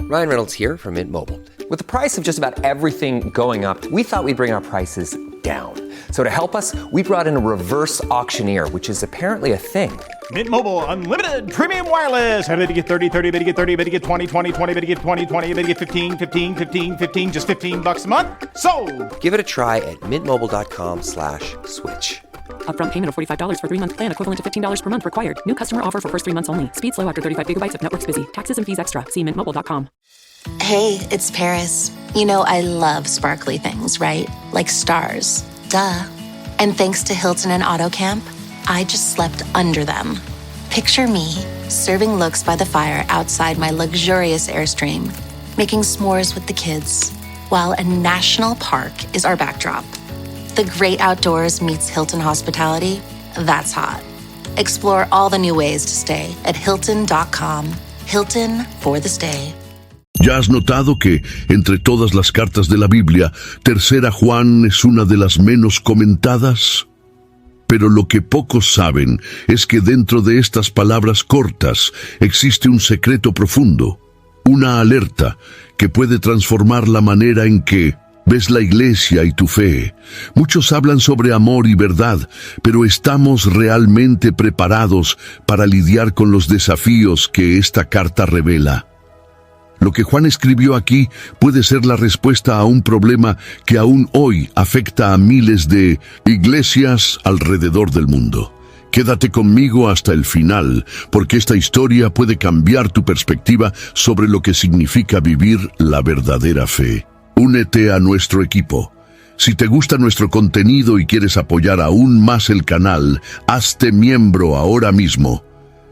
Ryan Reynolds here from Mint Mobile. With the price of just about everything going up, we thought we'd bring our prices down. So to help us, we brought in a reverse auctioneer, which is apparently a thing. Mint Mobile Unlimited Premium Wireless. How to get 30, 30, bit to get 30, bit to get 20, 20, 20, bit to get 20, 20, bit to get 15, 15, 15, 15, just $15 a month? Sold! Give it a try at mintmobile.com/switch. Upfront payment of $45 for 3-month plan, equivalent to $15 per month required. New customer offer for first 3 months only. Speed slow after 35 gigabytes if network's busy. Taxes and fees extra. See mintmobile.com. Hey, it's Paris. You know I love sparkly things, right? Like stars. Duh. And thanks to Hilton and AutoCamp, I just slept under them. Picture me, serving looks by the fire outside my luxurious Airstream, making s'mores with the kids, while a national park is our backdrop. The great outdoors meets Hilton hospitality. That's hot. Explore all the new ways to stay at Hilton.com. Hilton for the stay. ¿Ya has notado que, entre todas las cartas de la Biblia, Tercera Juan es una de las menos comentadas? Pero lo que pocos saben es que dentro de estas palabras cortas existe un secreto profundo, una alerta que puede transformar la manera en que ves la iglesia y tu fe. Muchos hablan sobre amor y verdad, pero ¿estamos realmente preparados para lidiar con los desafíos que esta carta revela? Lo que Juan escribió aquí puede ser la respuesta a un problema que aún hoy afecta a miles de iglesias alrededor del mundo. Quédate conmigo hasta el final, porque esta historia puede cambiar tu perspectiva sobre lo que significa vivir la verdadera fe. Únete a nuestro equipo. Si te gusta nuestro contenido y quieres apoyar aún más el canal, hazte miembro ahora mismo.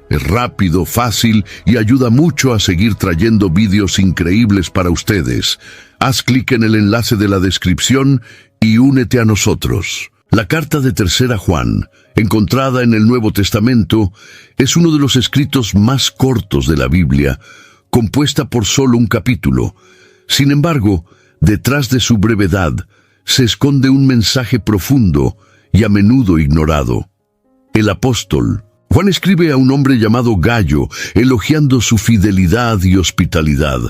Es rápido, fácil y ayuda mucho a seguir trayendo vídeos increíbles para ustedes. Haz clic en el enlace de la descripción y únete a nosotros. La carta de Tercera Juan, encontrada en el Nuevo Testamento, es uno de los escritos más cortos de la Biblia, compuesta por solo un capítulo. Sin embargo, detrás de su brevedad se esconde un mensaje profundo y a menudo ignorado. El apóstol Juan escribe a un hombre llamado Gayo, elogiando su fidelidad y hospitalidad,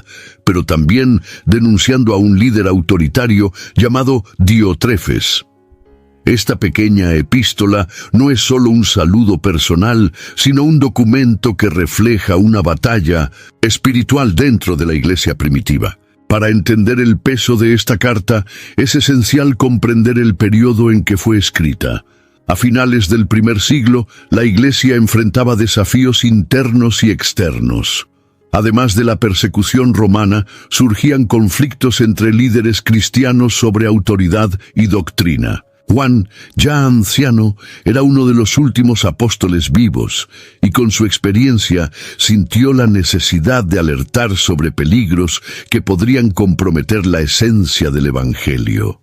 pero también denunciando a un líder autoritario llamado Diotrefes. Esta pequeña epístola no es solo un saludo personal, sino un documento que refleja una batalla espiritual dentro de la iglesia primitiva. Para entender el peso de esta carta, es esencial comprender el periodo en que fue escrita. A finales del primer siglo, la Iglesia enfrentaba desafíos internos y externos. Además de la persecución romana, surgían conflictos entre líderes cristianos sobre autoridad y doctrina. Juan, ya anciano, era uno de los últimos apóstoles vivos, y con su experiencia sintió la necesidad de alertar sobre peligros que podrían comprometer la esencia del Evangelio.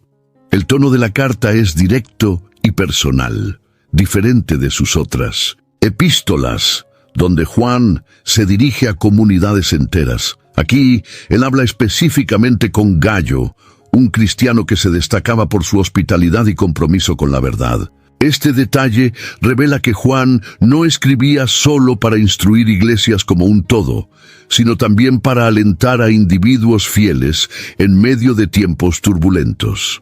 El tono de la carta es directo y personal, diferente de sus otras epístolas, donde Juan se dirige a comunidades enteras. Aquí, él habla específicamente con Gayo, un cristiano que se destacaba por su hospitalidad y compromiso con la verdad. Este detalle revela que Juan no escribía solo para instruir iglesias como un todo, sino también para alentar a individuos fieles en medio de tiempos turbulentos.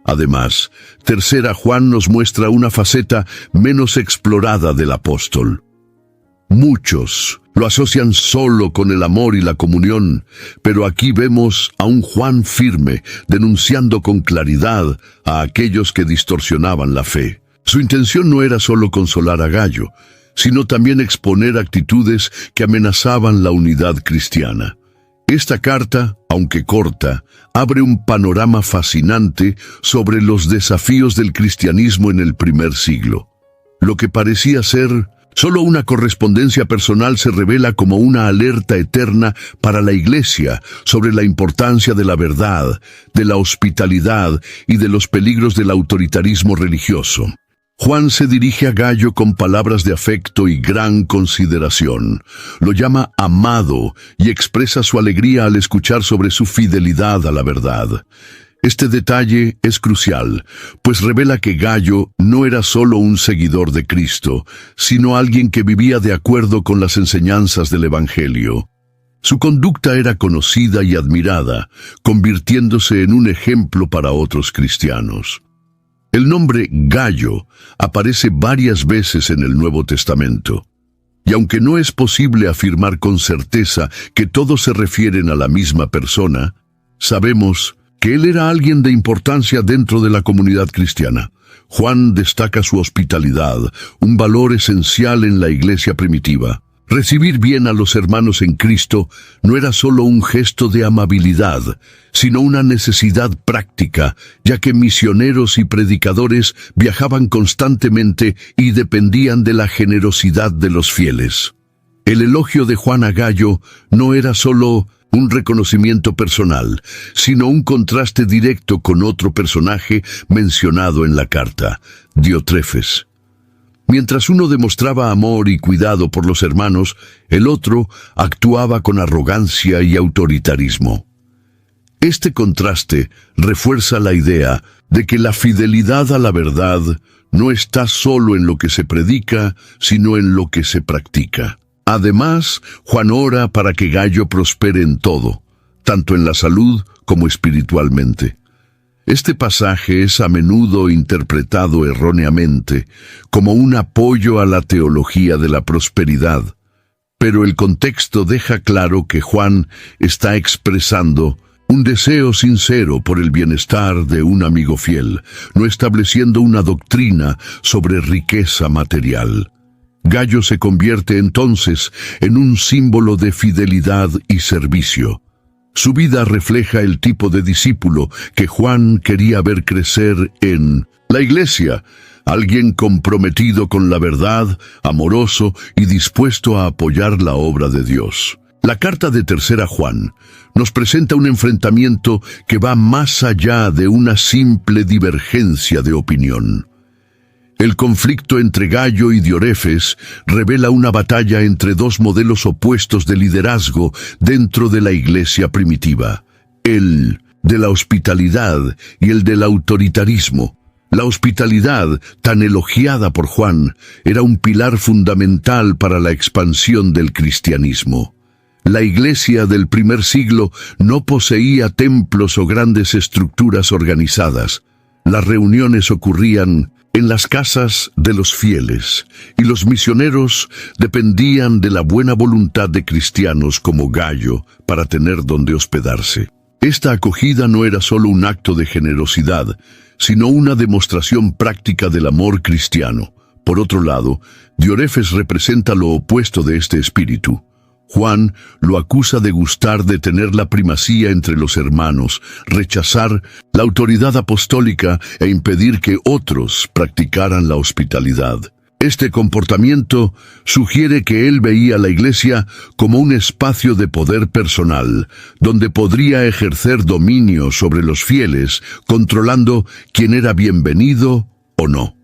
Además, Tercera Juan nos muestra una faceta menos explorada del apóstol. Muchos lo asocian solo con el amor y la comunión, pero aquí vemos a un Juan firme, denunciando con claridad a aquellos que distorsionaban la fe. Su intención no era solo consolar a Gayo, sino también exponer actitudes que amenazaban la unidad cristiana. Esta carta, aunque corta, abre un panorama fascinante sobre los desafíos del cristianismo en el primer siglo. Lo que parecía ser solo una correspondencia personal se revela como una alerta eterna para la Iglesia sobre la importancia de la verdad, de la hospitalidad y de los peligros del autoritarismo religioso. Juan se dirige a Gayo con palabras de afecto y gran consideración. Lo llama amado y expresa su alegría al escuchar sobre su fidelidad a la verdad. Este detalle es crucial, pues revela que Gayo no era solo un seguidor de Cristo, sino alguien que vivía de acuerdo con las enseñanzas del Evangelio. Su conducta era conocida y admirada, convirtiéndose en un ejemplo para otros cristianos. El nombre Gayo aparece varias veces en el Nuevo Testamento. Y aunque no es posible afirmar con certeza que todos se refieren a la misma persona, sabemos que él era alguien de importancia dentro de la comunidad cristiana. Juan destaca su hospitalidad, un valor esencial en la iglesia primitiva. Recibir bien a los hermanos en Cristo no era solo un gesto de amabilidad, sino una necesidad práctica, ya que misioneros y predicadores viajaban constantemente y dependían de la generosidad de los fieles. El elogio de Juan a Gayo no era solo un reconocimiento personal, sino un contraste directo con otro personaje mencionado en la carta, Diótrefes. Mientras uno demostraba amor y cuidado por los hermanos, el otro actuaba con arrogancia y autoritarismo. Este contraste refuerza la idea de que la fidelidad a la verdad no está solo en lo que se predica, sino en lo que se practica. Además, Juan ora para que Gayo prospere en todo, tanto en la salud como espiritualmente. Este pasaje es a menudo interpretado erróneamente como un apoyo a la teología de la prosperidad, pero el contexto deja claro que Juan está expresando un deseo sincero por el bienestar de un amigo fiel, no estableciendo una doctrina sobre riqueza material. Gayo se convierte entonces en un símbolo de fidelidad y servicio. Su vida refleja el tipo de discípulo que Juan quería ver crecer en la iglesia, alguien comprometido con la verdad, amoroso y dispuesto a apoyar la obra de Dios. La carta de Tercera Juan nos presenta un enfrentamiento que va más allá de una simple divergencia de opinión. El conflicto entre Gayo y Diótrefes revela una batalla entre dos modelos opuestos de liderazgo dentro de la iglesia primitiva, el de la hospitalidad y el del autoritarismo. La hospitalidad, tan elogiada por Juan, era un pilar fundamental para la expansión del cristianismo. La iglesia del primer siglo no poseía templos o grandes estructuras organizadas. Las reuniones ocurrían en las casas de los fieles, y los misioneros dependían de la buena voluntad de cristianos como Gayo para tener donde hospedarse. Esta acogida no era solo un acto de generosidad, sino una demostración práctica del amor cristiano. Por otro lado, Diótrefes representa lo opuesto de este espíritu. Juan lo acusa de gustar de tener la primacía entre los hermanos, rechazar la autoridad apostólica e impedir que otros practicaran la hospitalidad. Este comportamiento sugiere que él veía la iglesia como un espacio de poder personal, donde podría ejercer dominio sobre los fieles, controlando quién era bienvenido o no.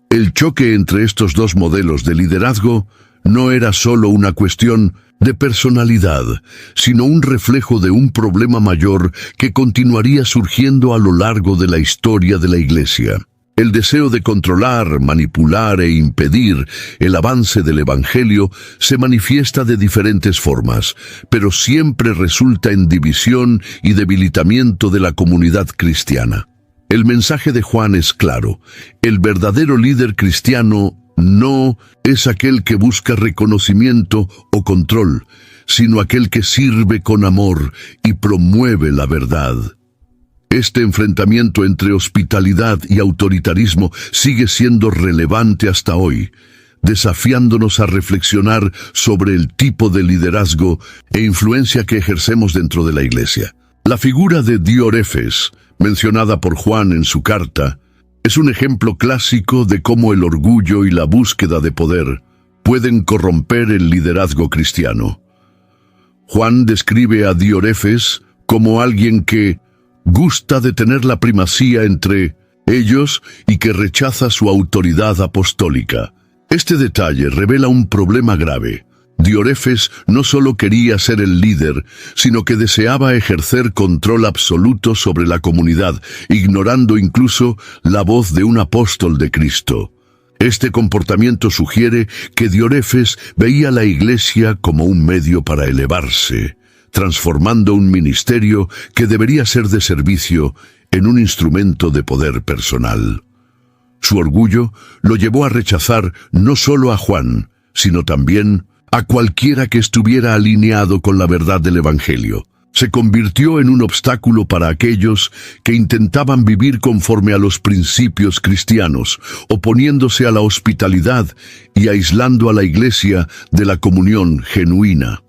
El choque entre estos dos modelos de liderazgo no era solo una cuestión de personalidad, sino un reflejo de un problema mayor que continuaría surgiendo a lo largo de la historia de la iglesia. El deseo de controlar, manipular e impedir el avance del Evangelio se manifiesta de diferentes formas, pero siempre resulta en división y debilitamiento de la comunidad cristiana. El mensaje de Juan es claro: el verdadero líder cristiano no es aquel que busca reconocimiento o control, sino aquel que sirve con amor y promueve la verdad. Este enfrentamiento entre hospitalidad y autoritarismo sigue siendo relevante hasta hoy, desafiándonos a reflexionar sobre el tipo de liderazgo e influencia que ejercemos dentro de la iglesia. La figura de Diótrefes, mencionada por Juan en su carta, es un ejemplo clásico de cómo el orgullo y la búsqueda de poder pueden corromper el liderazgo cristiano. Juan describe a Diótrefes como alguien que gusta de tener la primacía entre ellos y que rechaza su autoridad apostólica. Este detalle revela un problema grave. Diótrefes no solo quería ser el líder, sino que deseaba ejercer control absoluto sobre la comunidad, ignorando incluso la voz de un apóstol de Cristo. Este comportamiento sugiere que Diótrefes veía la Iglesia como un medio para elevarse, transformando un ministerio que debería ser de servicio en un instrumento de poder personal. Su orgullo lo llevó a rechazar no solo a Juan, sino también a cualquiera que estuviera alineado con la verdad del Evangelio. Se convirtió en un obstáculo para aquellos que intentaban vivir conforme a los principios cristianos, oponiéndose a la hospitalidad y aislando a la Iglesia de la comunión genuina.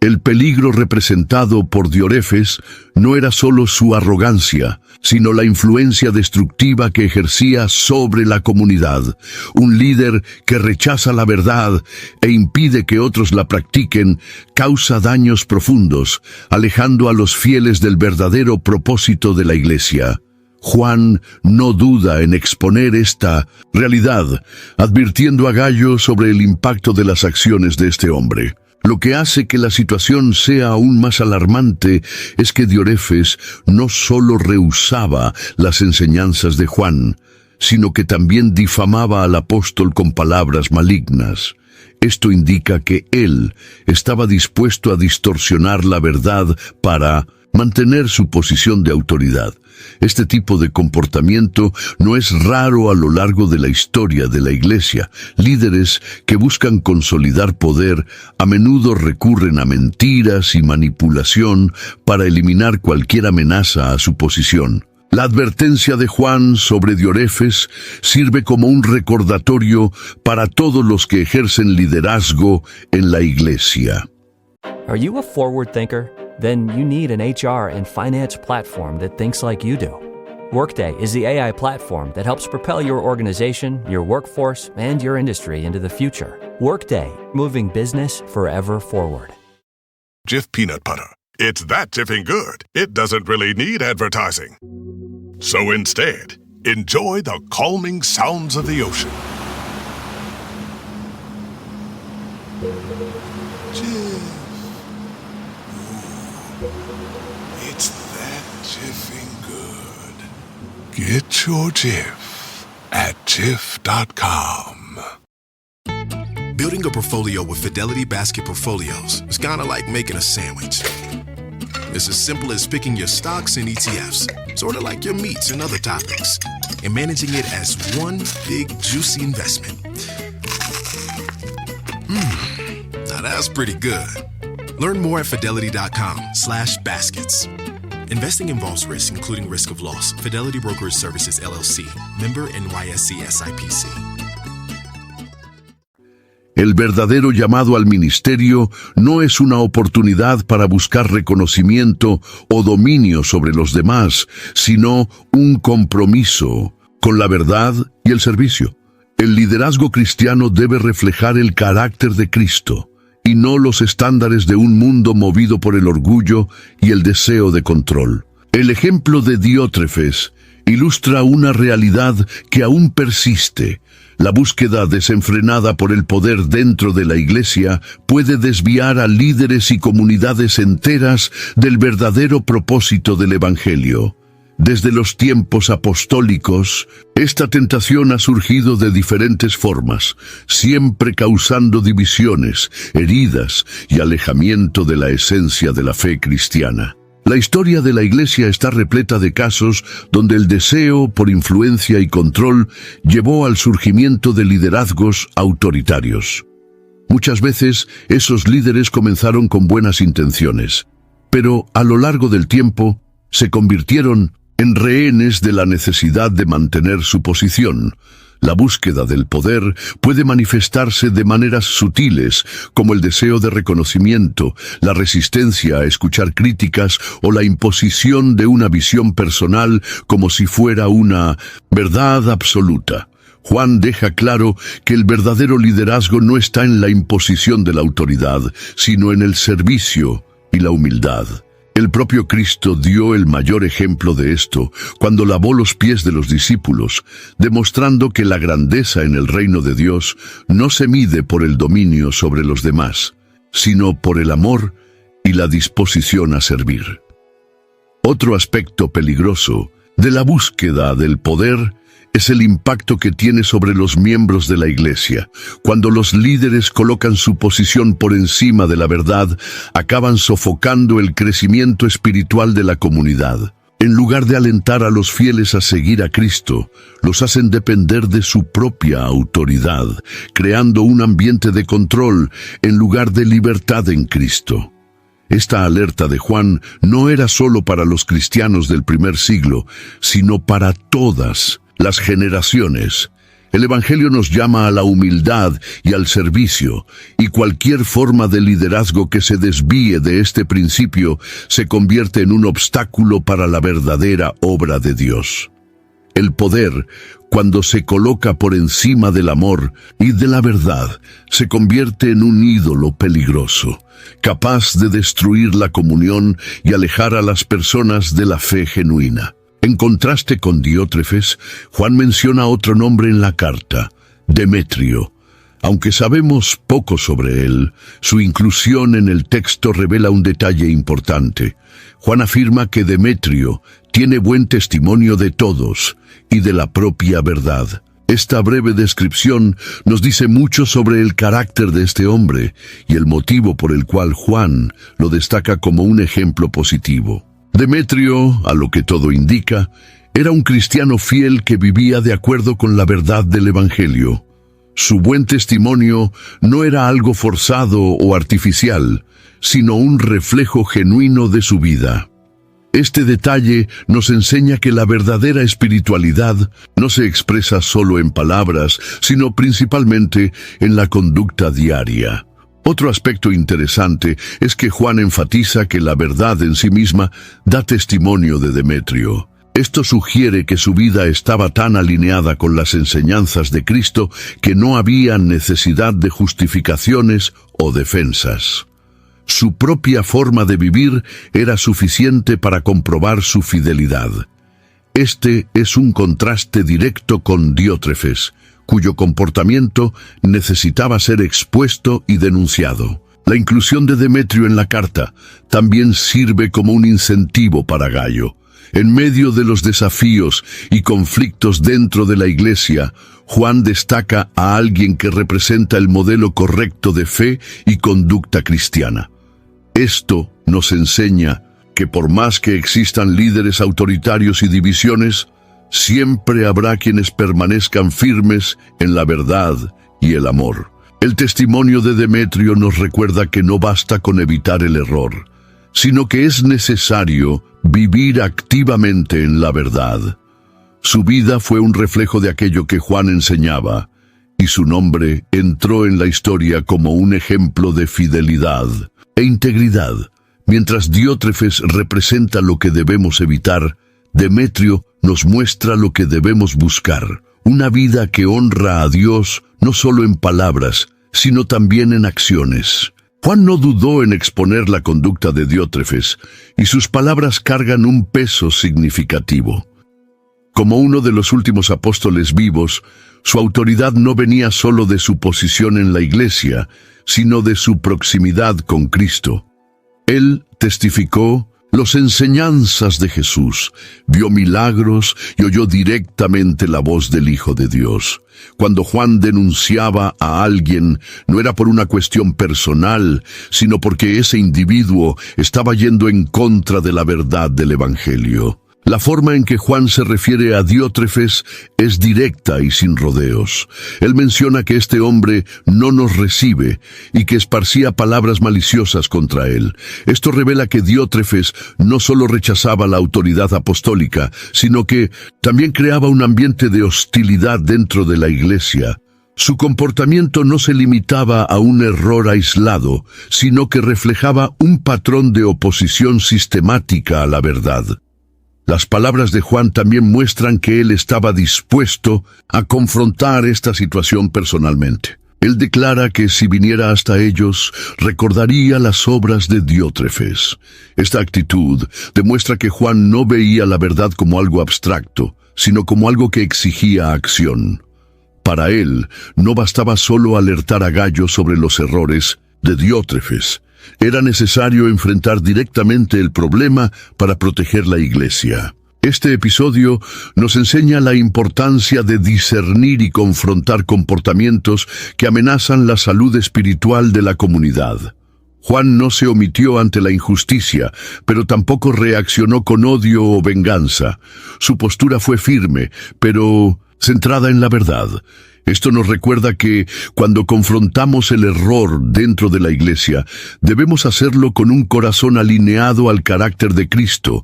El peligro representado por Diótrefes no era solo su arrogancia, sino la influencia destructiva que ejercía sobre la comunidad. Un líder que rechaza la verdad e impide que otros la practiquen causa daños profundos, alejando a los fieles del verdadero propósito de la Iglesia. Juan no duda en exponer esta realidad, advirtiendo a Gayo sobre el impacto de las acciones de este hombre. Lo que hace que la situación sea aún más alarmante es que Diótrefes no solo rehusaba las enseñanzas de Juan, sino que también difamaba al apóstol con palabras malignas. Esto indica que él estaba dispuesto a distorsionar la verdad para mantener su posición de autoridad. Este tipo de comportamiento no es raro a lo largo de la historia de la Iglesia. Líderes que buscan consolidar poder a menudo recurren a mentiras y manipulación para eliminar cualquier amenaza a su posición. La advertencia de Juan sobre Diótrefes sirve como un recordatorio para todos los que ejercen liderazgo en la Iglesia. Are you a forward thinker? Then you need an HR and finance platform that thinks like you do. Workday is the AI platform that helps propel your organization, your workforce, and your industry into the future. Workday, moving business forever forward. Jif peanut butter. It's that Jiffing good, it doesn't really need advertising. So instead, enjoy the calming sounds of the ocean. Jif. It's that Jiffing good. Get your Jif at Jif.com. Building a portfolio with Fidelity Basket Portfolios is kind of like making a sandwich. It's as simple as picking your stocks and ETFs, sort of like your meats and other toppings, and managing it as one big juicy investment. Now that's pretty good. Learn more at Fidelity.com/baskets. Investing involves risk, including risk of loss. Fidelity Brokerage Services, LLC. Member NYSE SIPC. El verdadero llamado al ministerio no es una oportunidad para buscar reconocimiento o dominio sobre los demás, sino un compromiso con la verdad y el servicio. El liderazgo cristiano debe reflejar el carácter de Cristo y no los estándares de un mundo movido por el orgullo y el deseo de control. El ejemplo de Diótrefes ilustra una realidad que aún persiste. La búsqueda desenfrenada por el poder dentro de la Iglesia puede desviar a líderes y comunidades enteras del verdadero propósito del Evangelio. Desde los tiempos apostólicos, esta tentación ha surgido de diferentes formas, siempre causando divisiones, heridas y alejamiento de la esencia de la fe cristiana. La historia de la Iglesia está repleta de casos donde el deseo por influencia y control llevó al surgimiento de liderazgos autoritarios. Muchas veces esos líderes comenzaron con buenas intenciones, pero a lo largo del tiempo se convirtieron en rehenes de la necesidad de mantener su posición. La búsqueda del poder puede manifestarse de maneras sutiles, como el deseo de reconocimiento, la resistencia a escuchar críticas o la imposición de una visión personal como si fuera una verdad absoluta. Juan deja claro que el verdadero liderazgo no está en la imposición de la autoridad, sino en el servicio y la humildad. El propio Cristo dio el mayor ejemplo de esto cuando lavó los pies de los discípulos, demostrando que la grandeza en el reino de Dios no se mide por el dominio sobre los demás, sino por el amor y la disposición a servir. Otro aspecto peligroso de la búsqueda del poder es el impacto que tiene sobre los miembros de la Iglesia. Cuando los líderes colocan su posición por encima de la verdad, acaban sofocando el crecimiento espiritual de la comunidad. En lugar de alentar a los fieles a seguir a Cristo, los hacen depender de su propia autoridad, creando un ambiente de control en lugar de libertad en Cristo. Esta alerta de Juan no era solo para los cristianos del primer siglo, sino para todas las generaciones. El Evangelio nos llama a la humildad y al servicio, y cualquier forma de liderazgo que se desvíe de este principio se convierte en un obstáculo para la verdadera obra de Dios. El poder, cuando se coloca por encima del amor y de la verdad, se convierte en un ídolo peligroso, capaz de destruir la comunión y alejar a las personas de la fe genuina. En contraste con Diótrefes, Juan menciona otro nombre en la carta, Demetrio. Aunque sabemos poco sobre él, su inclusión en el texto revela un detalle importante. Juan afirma que Demetrio tiene buen testimonio de todos y de la propia verdad. Esta breve descripción nos dice mucho sobre el carácter de este hombre y el motivo por el cual Juan lo destaca como un ejemplo positivo. Demetrio, a lo que todo indica, era un cristiano fiel que vivía de acuerdo con la verdad del Evangelio. Su buen testimonio no era algo forzado o artificial, sino un reflejo genuino de su vida. Este detalle nos enseña que la verdadera espiritualidad no se expresa solo en palabras, sino principalmente en la conducta diaria. Otro aspecto interesante es que Juan enfatiza que la verdad en sí misma da testimonio de Demetrio. Esto sugiere que su vida estaba tan alineada con las enseñanzas de Cristo que no había necesidad de justificaciones o defensas. Su propia forma de vivir era suficiente para comprobar su fidelidad. Este es un contraste directo con Diótrefes, cuyo comportamiento necesitaba ser expuesto y denunciado. La inclusión de Demetrio en la carta también sirve como un incentivo para Gayo. En medio de los desafíos y conflictos dentro de la Iglesia, Juan destaca a alguien que representa el modelo correcto de fe y conducta cristiana. Esto nos enseña que por más que existan líderes autoritarios y divisiones, siempre habrá quienes permanezcan firmes en la verdad y el amor. El testimonio de Demetrio nos recuerda que no basta con evitar el error, sino que es necesario vivir activamente en la verdad. Su vida fue un reflejo de aquello que Juan enseñaba, y su nombre entró en la historia como un ejemplo de fidelidad e integridad. Mientras Diótrefes representa lo que debemos evitar, Demetrio nos muestra lo que debemos buscar, una vida que honra a Dios no solo en palabras, sino también en acciones. Juan no dudó en exponer la conducta de Diótrefes, y sus palabras cargan un peso significativo. Como uno de los últimos apóstoles vivos, su autoridad no venía solo de su posición en la Iglesia, sino de su proximidad con Cristo. Él testificó las enseñanzas de Jesús, vio milagros y oyó directamente la voz del Hijo de Dios. Cuando Juan denunciaba a alguien, no era por una cuestión personal, sino porque ese individuo estaba yendo en contra de la verdad del Evangelio. La forma en que Juan se refiere a Diótrefes es directa y sin rodeos. Él menciona que este hombre no nos recibe y que esparcía palabras maliciosas contra él. Esto revela que Diótrefes no solo rechazaba la autoridad apostólica, sino que también creaba un ambiente de hostilidad dentro de la Iglesia. Su comportamiento no se limitaba a un error aislado, sino que reflejaba un patrón de oposición sistemática a la verdad. Las palabras de Juan también muestran que él estaba dispuesto a confrontar esta situación personalmente. Él declara que si viniera hasta ellos, recordaría las obras de Diótrefes. Esta actitud demuestra que Juan no veía la verdad como algo abstracto, sino como algo que exigía acción. Para él, no bastaba solo alertar a Gayo sobre los errores de Diótrefes. Era necesario enfrentar directamente el problema para proteger la Iglesia. Este episodio nos enseña la importancia de discernir y confrontar comportamientos que amenazan la salud espiritual de la comunidad. Juan no se omitió ante la injusticia, pero tampoco reaccionó con odio o venganza. Su postura fue firme, pero centrada en la verdad. Esto nos recuerda que, cuando confrontamos el error dentro de la iglesia, debemos hacerlo con un corazón alineado al carácter de Cristo,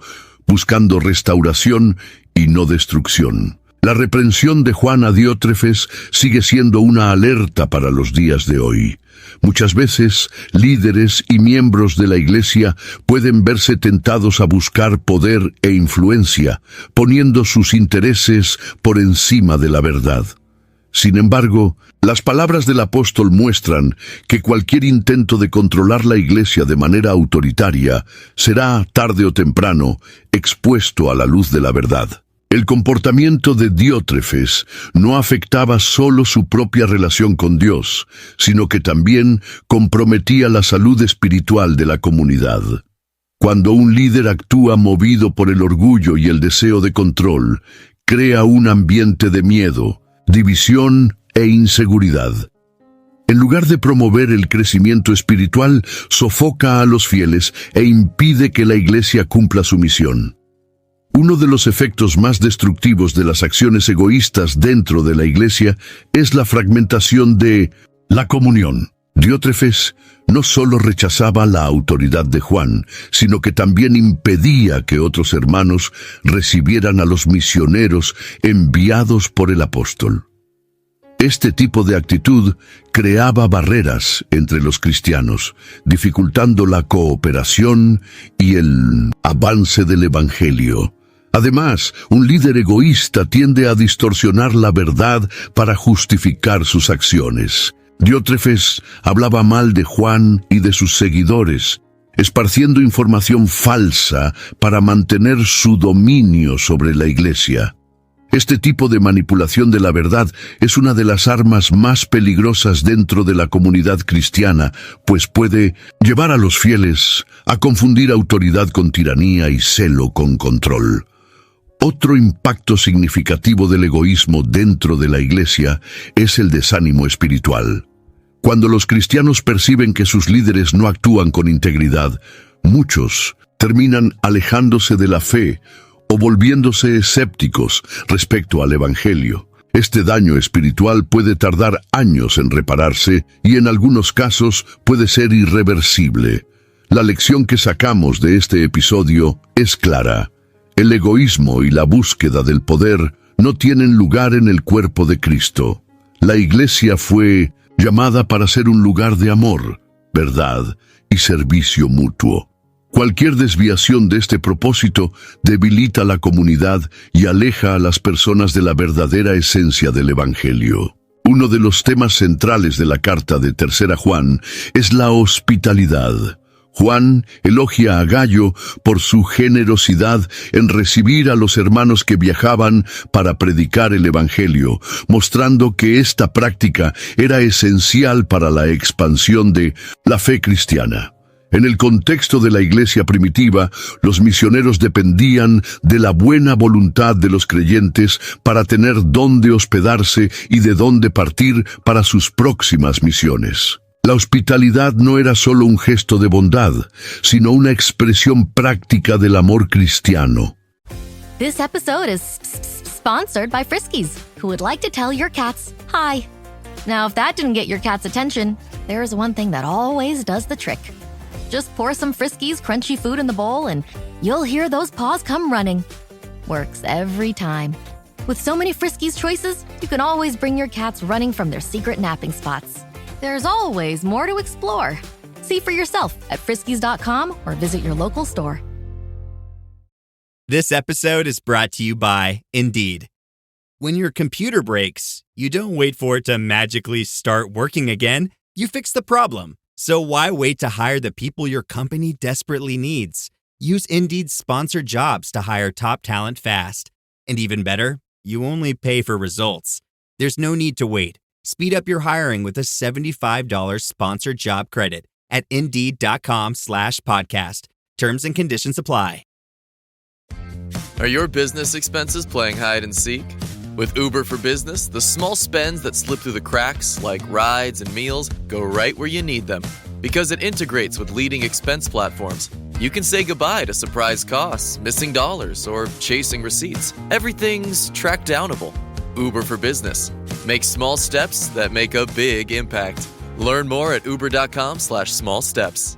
buscando restauración y no destrucción. La reprensión de Juan a Diótrefes sigue siendo una alerta para los días de hoy. Muchas veces, líderes y miembros de la iglesia pueden verse tentados a buscar poder e influencia, poniendo sus intereses por encima de la verdad. Sin embargo, las palabras del apóstol muestran que cualquier intento de controlar la iglesia de manera autoritaria será, tarde o temprano, expuesto a la luz de la verdad. El comportamiento de Diótrefes no afectaba solo su propia relación con Dios, sino que también comprometía la salud espiritual de la comunidad. Cuando un líder actúa movido por el orgullo y el deseo de control, crea un ambiente de miedo, división e inseguridad. En lugar de promover el crecimiento espiritual, sofoca a los fieles e impide que la iglesia cumpla su misión. Uno de los efectos más destructivos de las acciones egoístas dentro de la iglesia es la fragmentación de la comunión. Diótrefes no solo rechazaba la autoridad de Juan, sino que también impedía que otros hermanos recibieran a los misioneros enviados por el apóstol. Este tipo de actitud creaba barreras entre los cristianos, dificultando la cooperación y el avance del evangelio. Además, un líder egoísta tiende a distorsionar la verdad para justificar sus acciones. Diótrefes hablaba mal de Juan y de sus seguidores, esparciendo información falsa para mantener su dominio sobre la iglesia. Este tipo de manipulación de la verdad es una de las armas más peligrosas dentro de la comunidad cristiana, pues puede llevar a los fieles a confundir autoridad con tiranía y celo con control. Otro impacto significativo del egoísmo dentro de la iglesia es el desánimo espiritual. Cuando los cristianos perciben que sus líderes no actúan con integridad, muchos terminan alejándose de la fe o volviéndose escépticos respecto al evangelio. Este daño espiritual puede tardar años en repararse y en algunos casos puede ser irreversible. La lección que sacamos de este episodio es clara. El egoísmo y la búsqueda del poder no tienen lugar en el cuerpo de Cristo. La iglesia fue llamada para ser un lugar de amor, verdad y servicio mutuo. Cualquier desviación de este propósito debilita la comunidad y aleja a las personas de la verdadera esencia del Evangelio. Uno de los temas centrales de la carta de 3 Juan es la hospitalidad. Juan elogia a Gayo por su generosidad en recibir a los hermanos que viajaban para predicar el Evangelio, mostrando que esta práctica era esencial para la expansión de la fe cristiana. En el contexto de la iglesia primitiva, los misioneros dependían de la buena voluntad de los creyentes para tener dónde hospedarse y de dónde partir para sus próximas misiones. La hospitalidad no era solo un gesto de bondad, sino una expresión práctica del amor cristiano. This episode is sponsored by Friskies, who would like to tell your cats hi. Now, if that didn't get your cat's attention, there is one thing that always does the trick. Just pour some Friskies crunchy food in the bowl and you'll hear those paws come running. Works every time. With so many Friskies choices, you can always bring your cats running from their secret napping spots. There's always more to explore. See for yourself at friskies.com or visit your local store. This episode is brought to you by Indeed. When your computer breaks, you don't wait for it to magically start working again. You fix the problem. So why wait to hire the people your company desperately needs? Use Indeed's sponsored jobs to hire top talent fast. And even better, you only pay for results. There's no need to wait. Speed up your hiring with a $75 sponsored job credit at Indeed.com/podcast. Terms and conditions apply. Are your business expenses playing hide and seek? With Uber for Business, the small spends that slip through the cracks, like rides and meals, go right where you need them. Because it integrates with leading expense platforms, you can say goodbye to surprise costs, missing dollars, or chasing receipts. Everything's track downable. Uber for Business. Make small steps that make a big impact. Learn more at uber.com/smallsteps.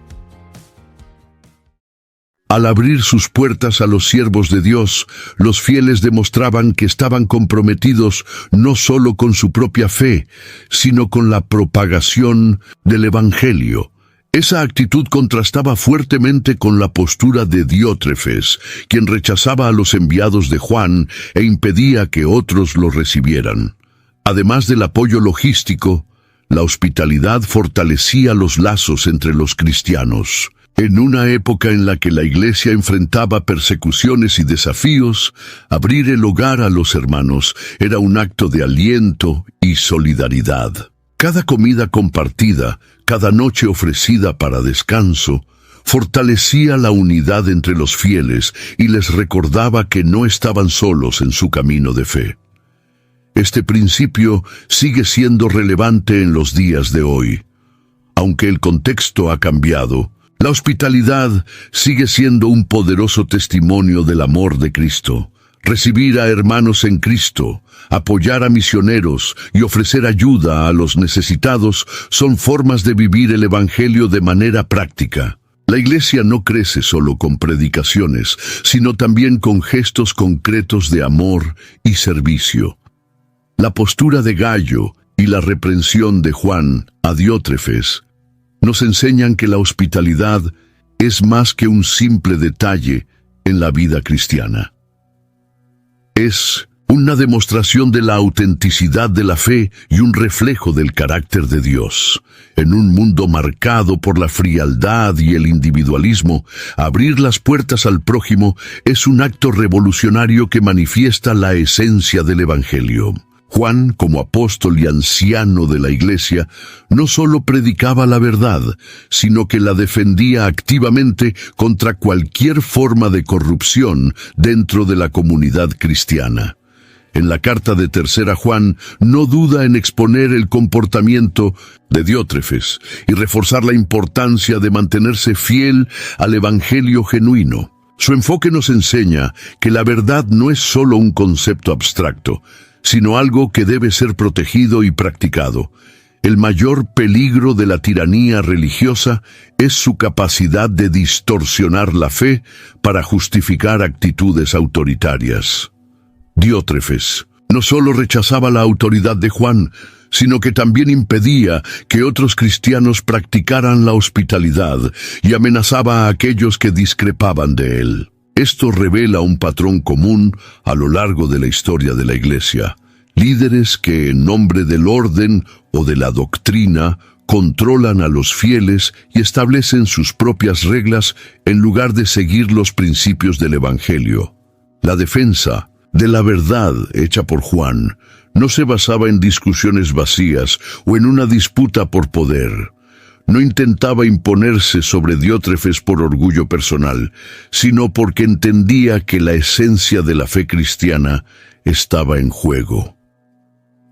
Al abrir sus puertas a los siervos de Dios, los fieles demostraban que estaban comprometidos no solo con su propia fe, sino con la propagación del Evangelio. Esa actitud contrastaba fuertemente con la postura de Diótrefes, quien rechazaba a los enviados de Juan e impedía que otros lo recibieran. Además del apoyo logístico, la hospitalidad fortalecía los lazos entre los cristianos. En una época en la que la Iglesia enfrentaba persecuciones y desafíos, abrir el hogar a los hermanos era un acto de aliento y solidaridad. Cada comida compartida, cada noche ofrecida para descanso, fortalecía la unidad entre los fieles y les recordaba que no estaban solos en su camino de fe. Este principio sigue siendo relevante en los días de hoy. Aunque el contexto ha cambiado, la hospitalidad sigue siendo un poderoso testimonio del amor de Cristo. Recibir a hermanos en Cristo, apoyar a misioneros y ofrecer ayuda a los necesitados son formas de vivir el Evangelio de manera práctica. La Iglesia no crece solo con predicaciones, sino también con gestos concretos de amor y servicio. La postura de Gayo y la reprensión de Juan a Diótrefes nos enseñan que la hospitalidad es más que un simple detalle en la vida cristiana. Es una demostración de la autenticidad de la fe y un reflejo del carácter de Dios. En un mundo marcado por la frialdad y el individualismo, abrir las puertas al prójimo es un acto revolucionario que manifiesta la esencia del Evangelio. Juan, como apóstol y anciano de la Iglesia, no solo predicaba la verdad, sino que la defendía activamente contra cualquier forma de corrupción dentro de la comunidad cristiana. En la carta de 3 Juan no duda en exponer el comportamiento de Diótrefes y reforzar la importancia de mantenerse fiel al Evangelio genuino. Su enfoque nos enseña que la verdad no es solo un concepto abstracto, sino algo que debe ser protegido y practicado. El mayor peligro de la tiranía religiosa es su capacidad de distorsionar la fe para justificar actitudes autoritarias. Diótrefes no solo rechazaba la autoridad de Juan, sino que también impedía que otros cristianos practicaran la hospitalidad y amenazaba a aquellos que discrepaban de él. Esto revela un patrón común a lo largo de la historia de la Iglesia. Líderes que, en nombre del orden o de la doctrina, controlan a los fieles y establecen sus propias reglas en lugar de seguir los principios del Evangelio. La defensa de la verdad hecha por Juan no se basaba en discusiones vacías o en una disputa por poder. No intentaba imponerse sobre Diótrefes por orgullo personal, sino porque entendía que la esencia de la fe cristiana estaba en juego.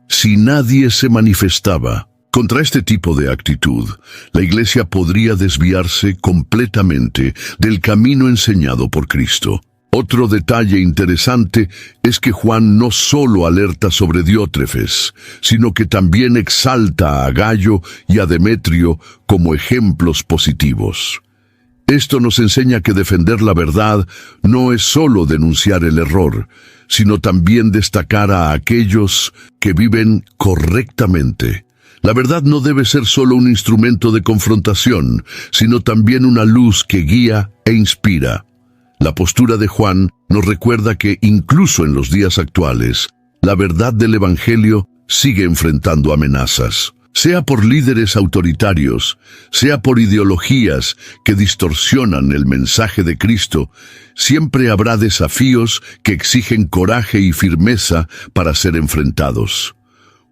Si nadie se manifestaba contra este tipo de actitud, la Iglesia podría desviarse completamente del camino enseñado por Cristo. Otro detalle interesante es que Juan no solo alerta sobre Diótrefes, sino que también exalta a Gayo y a Demetrio como ejemplos positivos. Esto nos enseña que defender la verdad no es solo denunciar el error, sino también destacar a aquellos que viven correctamente. La verdad no debe ser solo un instrumento de confrontación, sino también una luz que guía e inspira. La postura de Juan nos recuerda que incluso en los días actuales, la verdad del Evangelio sigue enfrentando amenazas. Sea por líderes autoritarios, sea por ideologías que distorsionan el mensaje de Cristo, siempre habrá desafíos que exigen coraje y firmeza para ser enfrentados.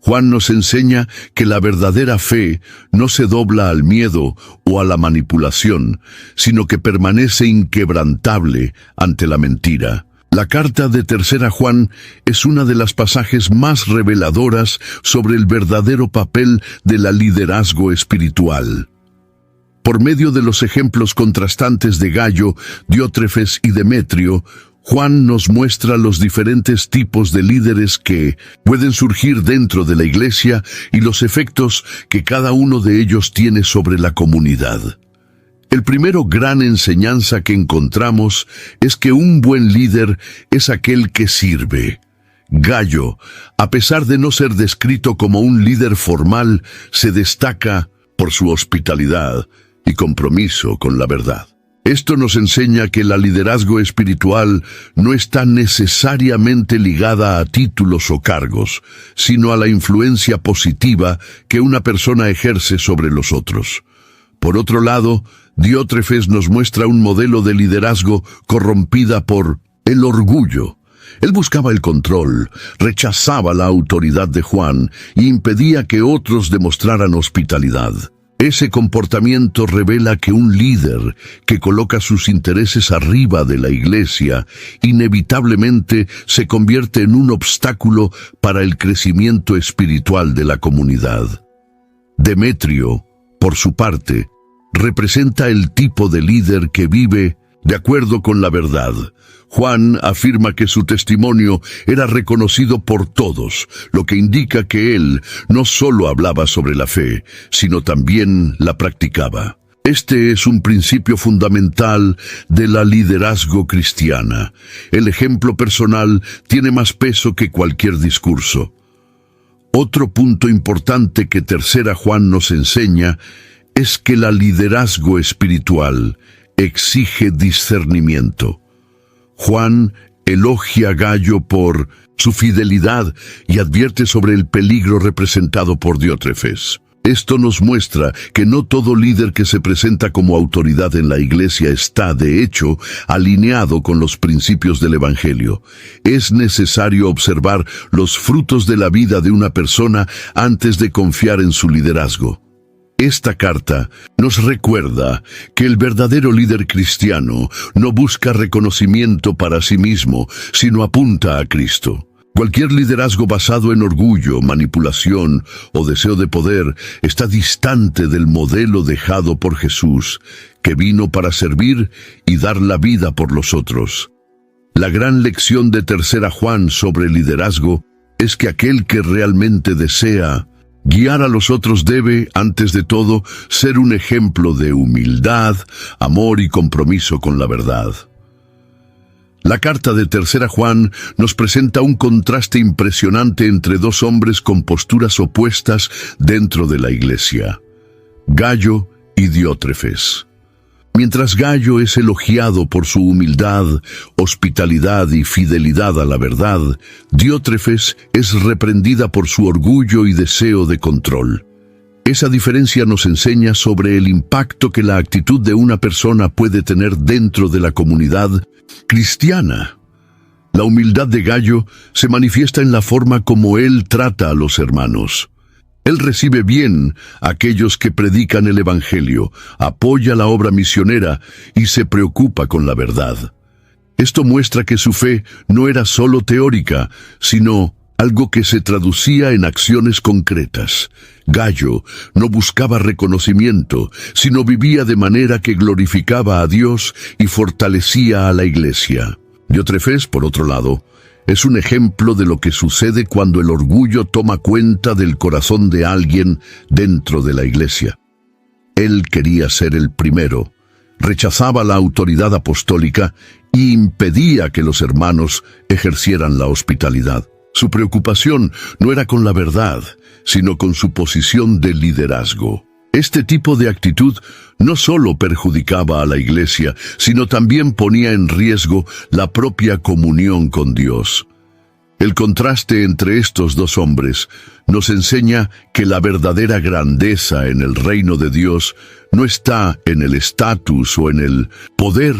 Juan nos enseña que la verdadera fe no se dobla al miedo o a la manipulación, sino que permanece inquebrantable ante la mentira. La carta de Tercera Juan es una de las pasajes más reveladoras sobre el verdadero papel del liderazgo espiritual. Por medio de los ejemplos contrastantes de Gayo, Diótrefes y Demetrio, Juan nos muestra los diferentes tipos de líderes que pueden surgir dentro de la iglesia y los efectos que cada uno de ellos tiene sobre la comunidad. El primero gran enseñanza que encontramos es que un buen líder es aquel que sirve. Gayo, a pesar de no ser descrito como un líder formal, se destaca por su hospitalidad y compromiso con la verdad. Esto nos enseña que el liderazgo espiritual no está necesariamente ligada a títulos o cargos, sino a la influencia positiva que una persona ejerce sobre los otros. Por otro lado, Diótrefes nos muestra un modelo de liderazgo corrompida por el orgullo. Él buscaba el control, rechazaba la autoridad de Juan e impedía que otros demostraran hospitalidad. Ese comportamiento revela que un líder que coloca sus intereses arriba de la iglesia inevitablemente se convierte en un obstáculo para el crecimiento espiritual de la comunidad. Demetrio, por su parte, representa el tipo de líder que vive de acuerdo con la verdad. Juan afirma que su testimonio era reconocido por todos, lo que indica que él no solo hablaba sobre la fe, sino también la practicaba. Este es un principio fundamental de la liderazgo cristiana. El ejemplo personal tiene más peso que cualquier discurso. Otro punto importante que Tercera Juan nos enseña es que el liderazgo espiritual exige discernimiento. Juan elogia a Gayo por su fidelidad y advierte sobre el peligro representado por Diótrefes. Esto nos muestra que no todo líder que se presenta como autoridad en la iglesia está, de hecho, alineado con los principios del Evangelio. Es necesario observar los frutos de la vida de una persona antes de confiar en su liderazgo. Esta carta nos recuerda que el verdadero líder cristiano no busca reconocimiento para sí mismo, sino apunta a Cristo. Cualquier liderazgo basado en orgullo, manipulación o deseo de poder está distante del modelo dejado por Jesús, que vino para servir y dar la vida por los otros. La gran lección de Tercera Juan sobre liderazgo es que aquel que realmente desea guiar a los otros debe, antes de todo, ser un ejemplo de humildad, amor y compromiso con la verdad. La carta de Tercera Juan nos presenta un contraste impresionante entre dos hombres con posturas opuestas dentro de la iglesia: Gayo y Diótrefes. Mientras Gayo es elogiado por su humildad, hospitalidad y fidelidad a la verdad, Diótrefes es reprendida por su orgullo y deseo de control. Esa diferencia nos enseña sobre el impacto que la actitud de una persona puede tener dentro de la comunidad cristiana. La humildad de Gayo se manifiesta en la forma como él trata a los hermanos. Él recibe bien a aquellos que predican el Evangelio, apoya la obra misionera y se preocupa con la verdad. Esto muestra que su fe no era solo teórica, sino algo que se traducía en acciones concretas. Gayo no buscaba reconocimiento, sino vivía de manera que glorificaba a Dios y fortalecía a la iglesia. Diótrefes, por otro lado, es un ejemplo de lo que sucede cuando el orgullo toma cuenta del corazón de alguien dentro de la iglesia. Él quería ser el primero, rechazaba la autoridad apostólica y impedía que los hermanos ejercieran la hospitalidad. Su preocupación no era con la verdad, sino con su posición de liderazgo. Este tipo de actitud no solo perjudicaba a la iglesia, sino también ponía en riesgo la propia comunión con Dios. El contraste entre estos dos hombres nos enseña que la verdadera grandeza en el reino de Dios no está en el estatus o en el poder,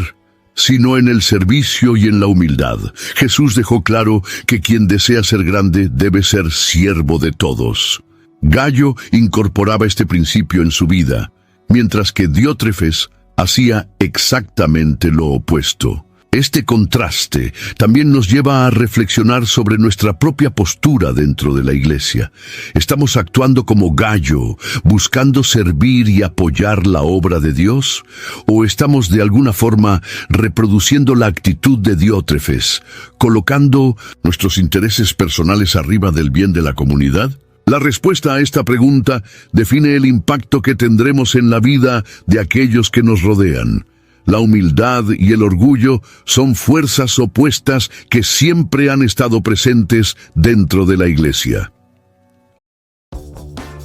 sino en el servicio y en la humildad. Jesús dejó claro que quien desea ser grande debe ser siervo de todos. Gayo incorporaba este principio en su vida, mientras que Diótrefes hacía exactamente lo opuesto. Este contraste también nos lleva a reflexionar sobre nuestra propia postura dentro de la iglesia. ¿Estamos actuando como Gayo, buscando servir y apoyar la obra de Dios? ¿O estamos de alguna forma reproduciendo la actitud de Diótrefes, colocando nuestros intereses personales arriba del bien de la comunidad? La respuesta a esta pregunta define el impacto que tendremos en la vida de aquellos que nos rodean. La humildad y el orgullo son fuerzas opuestas que siempre han estado presentes dentro de la iglesia.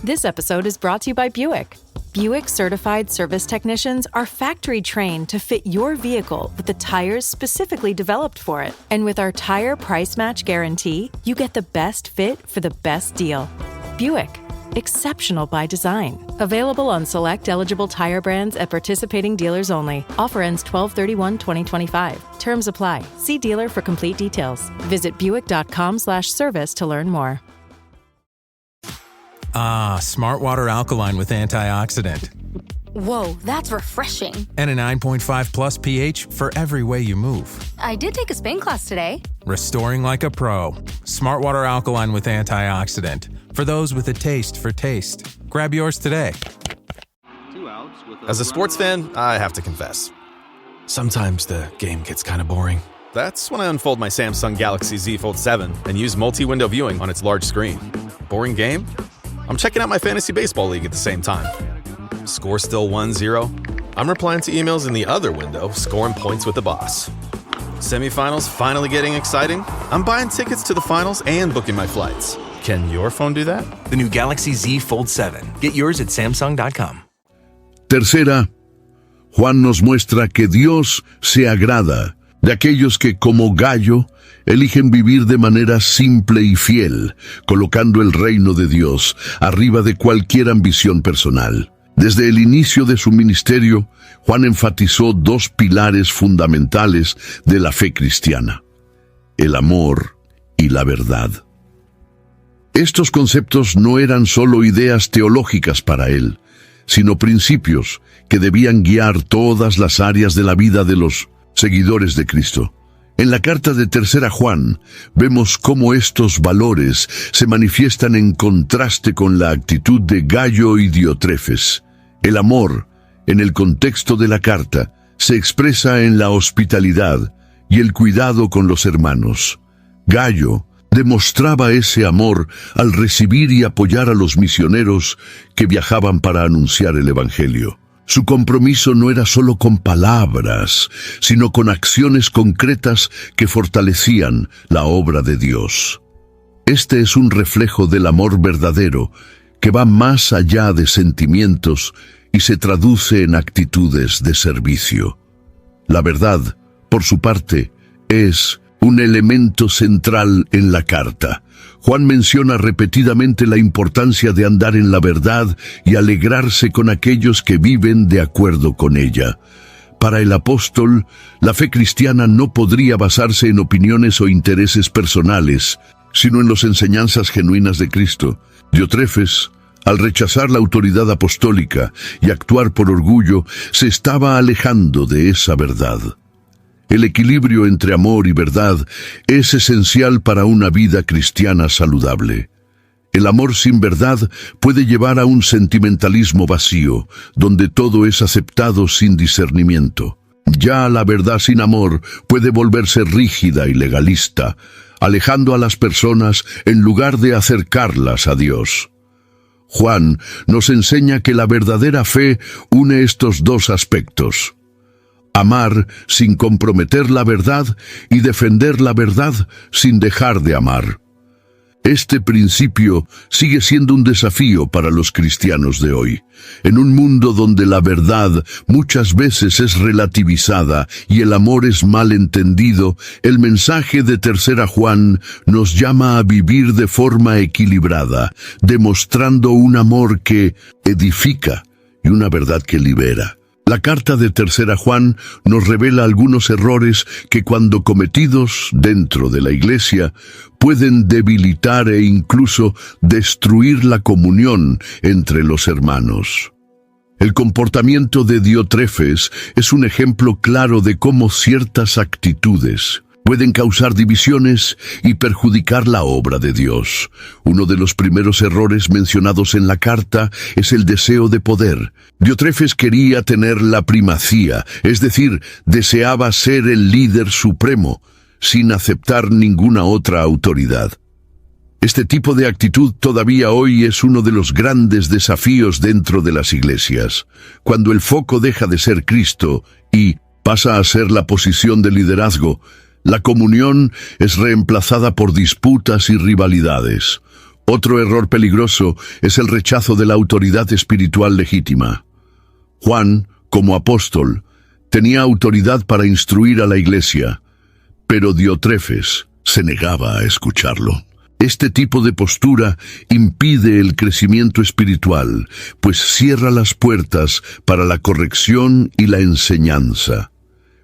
This episode is brought to you by Buick. Buick certified service technicians are factory trained to fit your vehicle with the tires specifically developed for it. And with our tire price match guarantee, you get the best fit for the best deal. Buick. Exceptional by design. Available on select eligible tire brands at participating dealers only. Offer ends 12/31/2025. Terms apply. See dealer for complete details. Visit Buick.com/service to learn more. Ah, Smartwater Alkaline with antioxidant. Whoa, that's refreshing. And a 9.5 plus pH for every way you move. I did take a spin class today. Restoring like a pro. Smartwater Alkaline with antioxidant. For those with a taste for taste. Grab yours today. As a sports fan, I have to confess. Sometimes the game gets kind of boring. That's when I unfold my Samsung Galaxy Z Fold 7 and use multi-window viewing on its large screen. Boring game? I'm checking out my fantasy baseball league at the same time. Score still 1-0? I'm replying to emails in the other window, scoring points with the boss. Semifinals finally getting exciting? I'm buying tickets to the finals and booking my flights. Can your phone do that? The new Galaxy Z Fold 7. Get yours at Samsung.com. Tercera, Juan nos muestra que Dios se agrada de aquellos que, como Gayo, eligen vivir de manera simple y fiel, colocando el reino de Dios arriba de cualquier ambición personal. Desde el inicio de su ministerio, Juan enfatizó dos pilares fundamentales de la fe cristiana: el amor y la verdad. Estos conceptos no eran solo ideas teológicas para él, sino principios que debían guiar todas las áreas de la vida de los seguidores de Cristo. En la carta de 3 Juan, vemos cómo estos valores se manifiestan en contraste con la actitud de Gayo y Diótrefes. El amor, en el contexto de la carta, se expresa en la hospitalidad y el cuidado con los hermanos. Gayo demostraba ese amor al recibir y apoyar a los misioneros que viajaban para anunciar el Evangelio. Su compromiso no era solo con palabras, sino con acciones concretas que fortalecían la obra de Dios. Este es un reflejo del amor verdadero que va más allá de sentimientos y se traduce en actitudes de servicio. La verdad, por su parte, es un elemento central en la carta. Juan menciona repetidamente la importancia de andar en la verdad y alegrarse con aquellos que viven de acuerdo con ella. Para el apóstol, la fe cristiana no podría basarse en opiniones o intereses personales, sino en las enseñanzas genuinas de Cristo. Diótrefes, al rechazar la autoridad apostólica y actuar por orgullo, se estaba alejando de esa verdad. El equilibrio entre amor y verdad es esencial para una vida cristiana saludable. El amor sin verdad puede llevar a un sentimentalismo vacío, donde todo es aceptado sin discernimiento. Ya la verdad sin amor puede volverse rígida y legalista, alejando a las personas en lugar de acercarlas a Dios. Juan nos enseña que la verdadera fe une estos dos aspectos: amar sin comprometer la verdad y defender la verdad sin dejar de amar. Este principio sigue siendo un desafío para los cristianos de hoy. En un mundo donde la verdad muchas veces es relativizada y el amor es mal entendido, el mensaje de 3 Juan nos llama a vivir de forma equilibrada, demostrando un amor que edifica y una verdad que libera. La carta de 3 Juan nos revela algunos errores que, cuando cometidos dentro de la iglesia, pueden debilitar e incluso destruir la comunión entre los hermanos. El comportamiento de Diotrefes es un ejemplo claro de cómo ciertas actitudes pueden causar divisiones y perjudicar la obra de Dios. Uno de los primeros errores mencionados en la carta es el deseo de poder. Diotrefes quería tener la primacía, es decir, deseaba ser el líder supremo, sin aceptar ninguna otra autoridad. Este tipo de actitud todavía hoy es uno de los grandes desafíos dentro de las iglesias. Cuando el foco deja de ser Cristo y pasa a ser la posición de liderazgo, la comunión es reemplazada por disputas y rivalidades. Otro error peligroso es el rechazo de la autoridad espiritual legítima. Juan, como apóstol, tenía autoridad para instruir a la iglesia, pero Diotrefes se negaba a escucharlo. Este tipo de postura impide el crecimiento espiritual, pues cierra las puertas para la corrección y la enseñanza.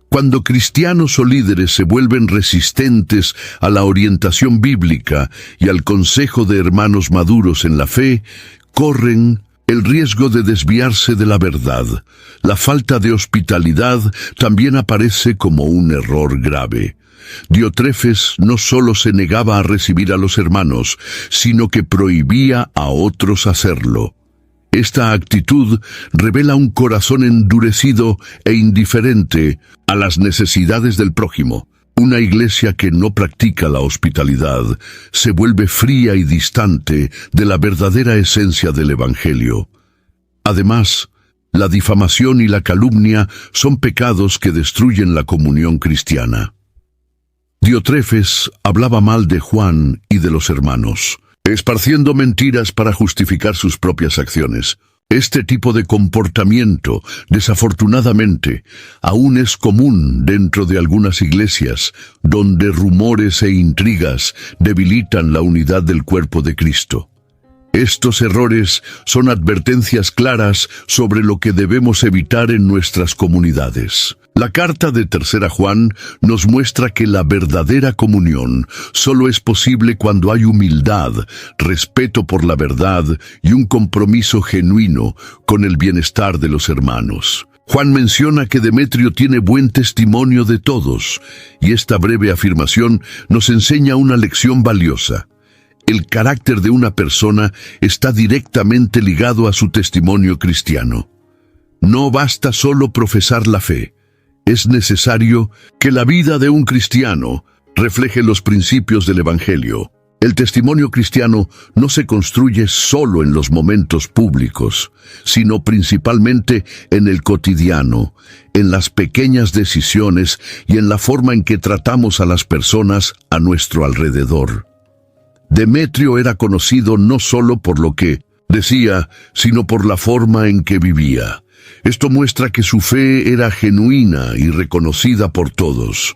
Cuando cristianos o líderes se vuelven resistentes a la orientación bíblica y al consejo de hermanos maduros en la fe, corren el riesgo de desviarse de la verdad. La falta de hospitalidad también aparece como un error grave. Diotrefes no solo se negaba a recibir a los hermanos, sino que prohibía a otros hacerlo. Esta actitud revela un corazón endurecido e indiferente a las necesidades del prójimo. Una iglesia que no practica la hospitalidad se vuelve fría y distante de la verdadera esencia del Evangelio. Además, la difamación y la calumnia son pecados que destruyen la comunión cristiana. Diotrefes hablaba mal de Juan y de los hermanos, esparciendo mentiras para justificar sus propias acciones. Este tipo de comportamiento, desafortunadamente, aún es común dentro de algunas iglesias, donde rumores e intrigas debilitan la unidad del cuerpo de Cristo. Estos errores son advertencias claras sobre lo que debemos evitar en nuestras comunidades. La carta de 3 Juan nos muestra que la verdadera comunión solo es posible cuando hay humildad, respeto por la verdad y un compromiso genuino con el bienestar de los hermanos. Juan menciona que Demetrio tiene buen testimonio de todos, y esta breve afirmación nos enseña una lección valiosa. El carácter de una persona está directamente ligado a su testimonio cristiano. No basta solo profesar la fe. Es necesario que la vida de un cristiano refleje los principios del Evangelio. El testimonio cristiano no se construye solo en los momentos públicos, sino principalmente en el cotidiano, en las pequeñas decisiones y en la forma en que tratamos a las personas a nuestro alrededor. Demetrio era conocido no solo por lo que decía, sino por la forma en que vivía. Esto muestra que su fe era genuina y reconocida por todos.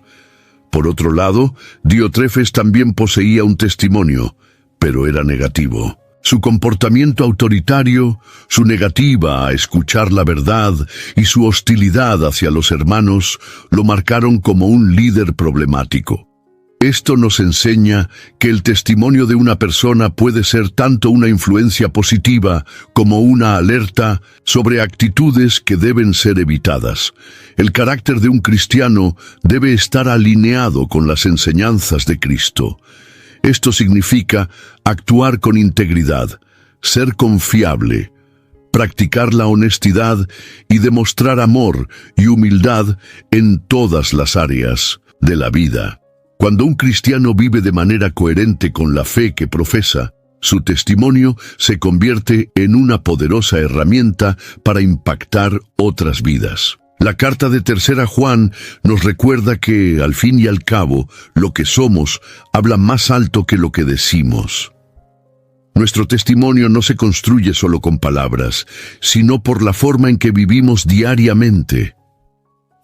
Por otro lado, Diotrefes también poseía un testimonio, pero era negativo. Su comportamiento autoritario, su negativa a escuchar la verdad y su hostilidad hacia los hermanos lo marcaron como un líder problemático. Esto nos enseña que el testimonio de una persona puede ser tanto una influencia positiva como una alerta sobre actitudes que deben ser evitadas. El carácter de un cristiano debe estar alineado con las enseñanzas de Cristo. Esto significa actuar con integridad, ser confiable, practicar la honestidad y demostrar amor y humildad en todas las áreas de la vida. Cuando un cristiano vive de manera coherente con la fe que profesa, su testimonio se convierte en una poderosa herramienta para impactar otras vidas. La carta de 3 Juan nos recuerda que, al fin y al cabo, lo que somos habla más alto que lo que decimos. Nuestro testimonio no se construye solo con palabras, sino por la forma en que vivimos diariamente.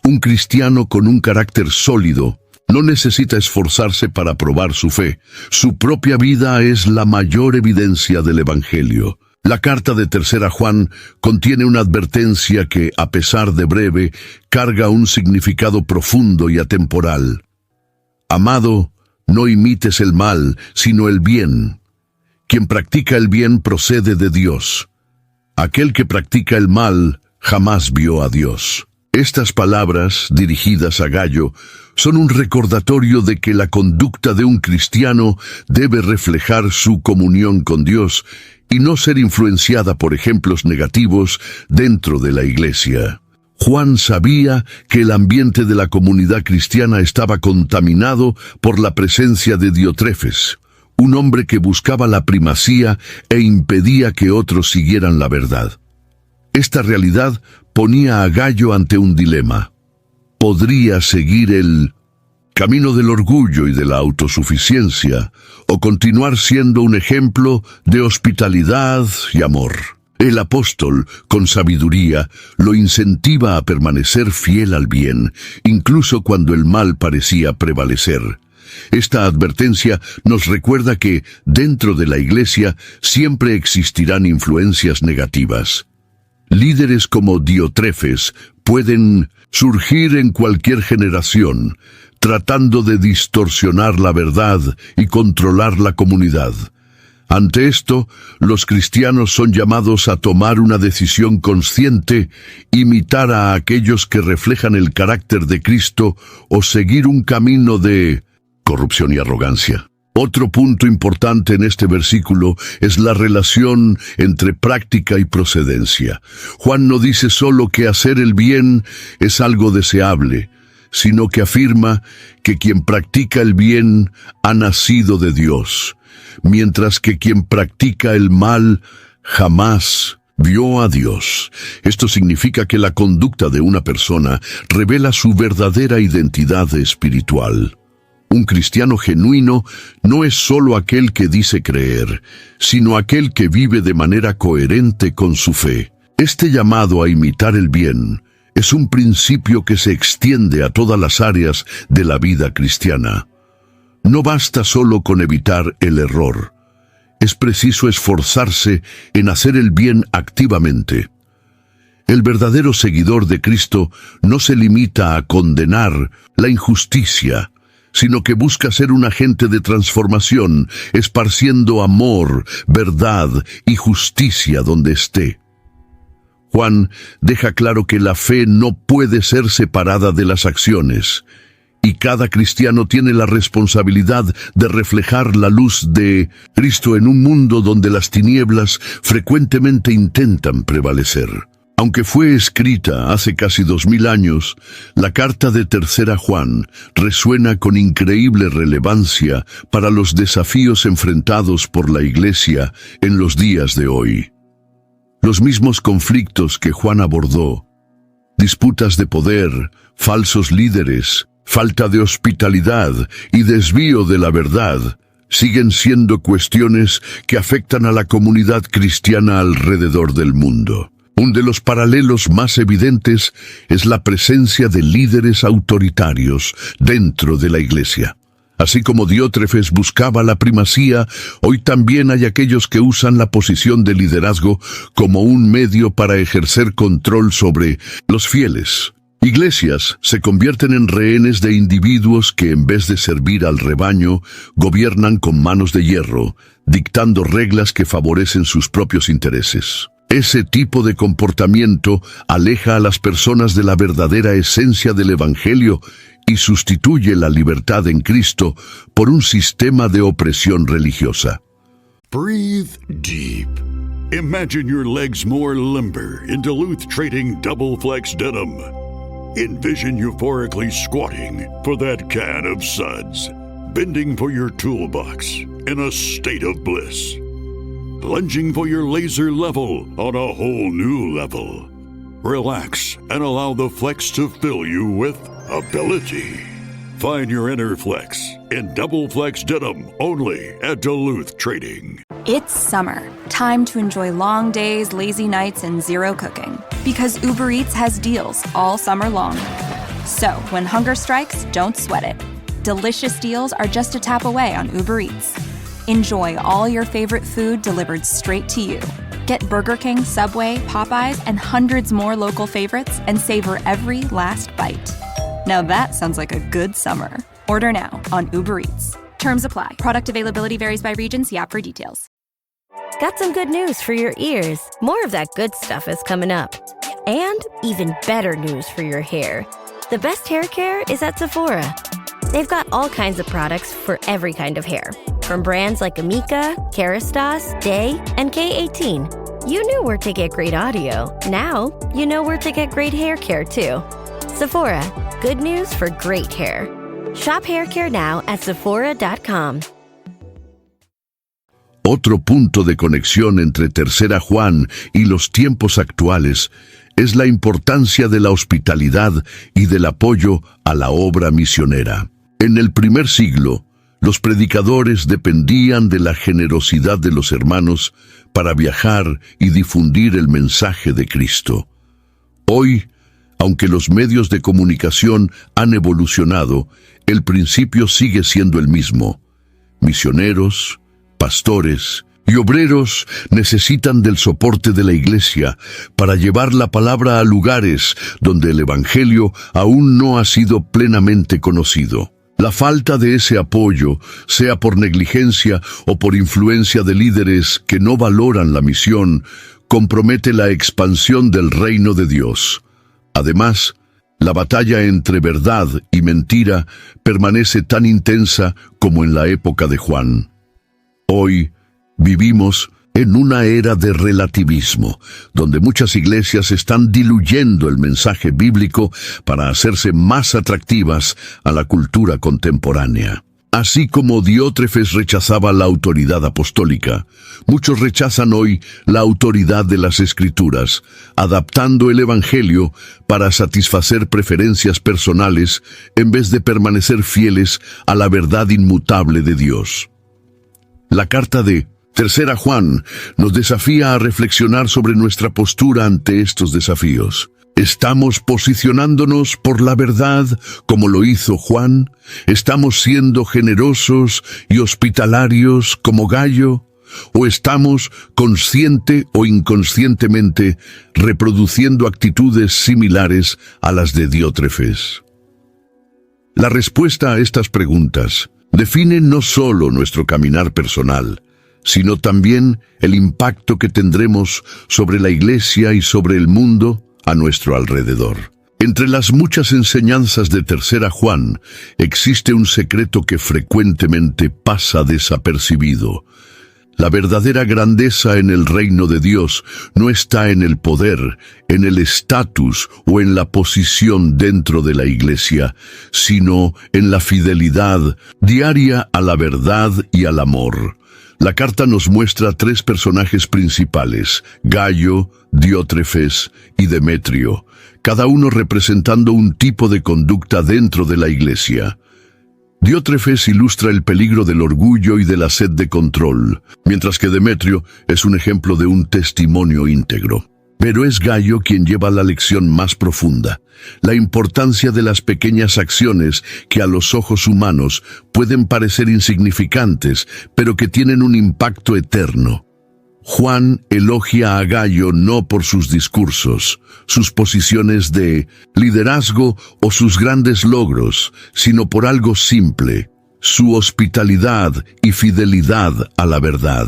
Un cristiano con un carácter sólido no necesita esforzarse para probar su fe. Su propia vida es la mayor evidencia del Evangelio. La carta de 3 Juan contiene una advertencia que, a pesar de breve, carga un significado profundo y atemporal. Amado, no imites el mal, sino el bien. Quien practica el bien procede de Dios. Aquel que practica el mal jamás vio a Dios. Estas palabras, dirigidas a Gallo, son un recordatorio de que la conducta de un cristiano debe reflejar su comunión con Dios y no ser influenciada por ejemplos negativos dentro de la iglesia. Juan sabía que el ambiente de la comunidad cristiana estaba contaminado por la presencia de Diotrefes, un hombre que buscaba la primacía e impedía que otros siguieran la verdad. Esta realidad ponía a Gallo ante un dilema. ¿Podría seguir el camino del orgullo y de la autosuficiencia o continuar siendo un ejemplo de hospitalidad y amor? El apóstol, con sabiduría, lo incentiva a permanecer fiel al bien, incluso cuando el mal parecía prevalecer. Esta advertencia nos recuerda que, dentro de la iglesia, siempre existirán influencias negativas. Líderes como Diotrefes pueden surgir en cualquier generación, tratando de distorsionar la verdad y controlar la comunidad. Ante esto, los cristianos son llamados a tomar una decisión consciente, imitar a aquellos que reflejan el carácter de Cristo o seguir un camino de corrupción y arrogancia. Otro punto importante en este versículo es la relación entre práctica y procedencia. Juan no dice solo que hacer el bien es algo deseable, sino que afirma que quien practica el bien ha nacido de Dios, mientras que quien practica el mal jamás vio a Dios. Esto significa que la conducta de una persona revela su verdadera identidad espiritual. Un cristiano genuino no es solo aquel que dice creer, sino aquel que vive de manera coherente con su fe. Este llamado a imitar el bien es un principio que se extiende a todas las áreas de la vida cristiana. No basta solo con evitar el error. Es preciso esforzarse en hacer el bien activamente. El verdadero seguidor de Cristo no se limita a condenar la injusticia, sino que busca ser un agente de transformación, esparciendo amor, verdad y justicia donde esté. Juan deja claro que la fe no puede ser separada de las acciones, y cada cristiano tiene la responsabilidad de reflejar la luz de Cristo en un mundo donde las tinieblas frecuentemente intentan prevalecer. Aunque fue escrita hace casi 2000 años, la carta de Tercera Juan resuena con increíble relevancia para los desafíos enfrentados por la Iglesia en los días de hoy. Los mismos conflictos que Juan abordó, disputas de poder, falsos líderes, falta de hospitalidad y desvío de la verdad, siguen siendo cuestiones que afectan a la comunidad cristiana alrededor del mundo. Uno de los paralelos más evidentes es la presencia de líderes autoritarios dentro de la iglesia. Así como Diotrefes buscaba la primacía, hoy también hay aquellos que usan la posición de liderazgo como un medio para ejercer control sobre los fieles. Iglesias se convierten en rehenes de individuos que, en vez de servir al rebaño, gobiernan con manos de hierro, dictando reglas que favorecen sus propios intereses. Ese tipo de comportamiento aleja a las personas de la verdadera esencia del Evangelio y sustituye la libertad en Cristo por un sistema de opresión religiosa. Breathe deep. Imagine your legs more limber in Duluth Trading Double Flex Denim. Envision euphorically squatting for that can of suds, bending for your toolbox in a state of bliss, lunging for your laser level on a whole new level. Relax and allow the flex to fill you with ability. Find your inner flex in Double Flex Denim only at Duluth Trading. It's summer. Time to enjoy long days, lazy nights, and zero cooking. Because Uber Eats has deals all summer long. So, when hunger strikes, don't sweat it. Delicious deals are just a tap away on Uber Eats. Enjoy all your favorite food delivered straight to you. Get Burger King, Subway, Popeyes, and hundreds more local favorites and savor every last bite. Now that sounds like a good summer. Order now on Uber Eats. Terms apply. Product availability varies by region. See app for details. Got some good news for your ears. More of that good stuff is coming up. And even better news for your hair. The best hair care is at Sephora. They've got all kinds of products for every kind of hair. From brands like Amika, Kerastase, Day, and K18. You knew where to get great audio. Now, you know where to get great hair care too. Sephora, good news for great hair. Shop hair care now at Sephora.com. Otro punto de conexión entre Tercera Juan y los tiempos actuales es la importancia de la hospitalidad y del apoyo a la obra misionera. En el primer siglo, los predicadores dependían de la generosidad de los hermanos para viajar y difundir el mensaje de Cristo. Hoy, aunque los medios de comunicación han evolucionado, el principio sigue siendo el mismo. Misioneros, pastores y obreros necesitan del soporte de la Iglesia para llevar la palabra a lugares donde el Evangelio aún no ha sido plenamente conocido. La falta de ese apoyo, sea por negligencia o por influencia de líderes que no valoran la misión, compromete la expansión del reino de Dios. Además, la batalla entre verdad y mentira permanece tan intensa como en la época de Juan. Hoy vivimos en una era de relativismo, donde muchas iglesias están diluyendo el mensaje bíblico para hacerse más atractivas a la cultura contemporánea. Así como Diótrefes rechazaba la autoridad apostólica, muchos rechazan hoy la autoridad de las Escrituras, adaptando el Evangelio para satisfacer preferencias personales en vez de permanecer fieles a la verdad inmutable de Dios. La carta de Tercera Juan nos desafía a reflexionar sobre nuestra postura ante estos desafíos. ¿Estamos posicionándonos por la verdad como lo hizo Juan? ¿Estamos siendo generosos y hospitalarios como Gayo? ¿O estamos, consciente o inconscientemente, reproduciendo actitudes similares a las de Diótrefes? La respuesta a estas preguntas define no solo nuestro caminar personal, sino también el impacto que tendremos sobre la Iglesia y sobre el mundo a nuestro alrededor. Entre las muchas enseñanzas de Tercera Juan, existe un secreto que frecuentemente pasa desapercibido. La verdadera grandeza en el reino de Dios no está en el poder, en el estatus o en la posición dentro de la Iglesia, sino en la fidelidad diaria a la verdad y al amor. La carta nos muestra tres personajes principales: Gayo, Diótrefes y Demetrio, cada uno representando un tipo de conducta dentro de la Iglesia. Diótrefes ilustra el peligro del orgullo y de la sed de control, mientras que Demetrio es un ejemplo de un testimonio íntegro. Pero es Gayo quien lleva la lección más profunda, la importancia de las pequeñas acciones que a los ojos humanos pueden parecer insignificantes, pero que tienen un impacto eterno. Juan elogia a Gayo no por sus discursos, sus posiciones de liderazgo o sus grandes logros, sino por algo simple: su hospitalidad y fidelidad a la verdad.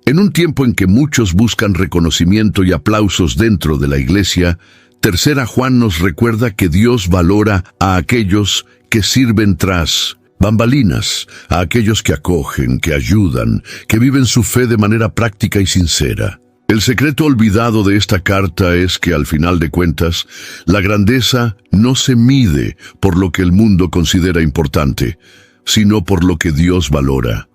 En un tiempo en que muchos buscan reconocimiento y aplausos dentro de la Iglesia, Tercera Juan nos recuerda que Dios valora a aquellos que sirven tras bambalinas, a aquellos que acogen, que ayudan, que viven su fe de manera práctica y sincera. El secreto olvidado de esta carta es que, al final de cuentas, la grandeza no se mide por lo que el mundo considera importante, sino por lo que Dios valora.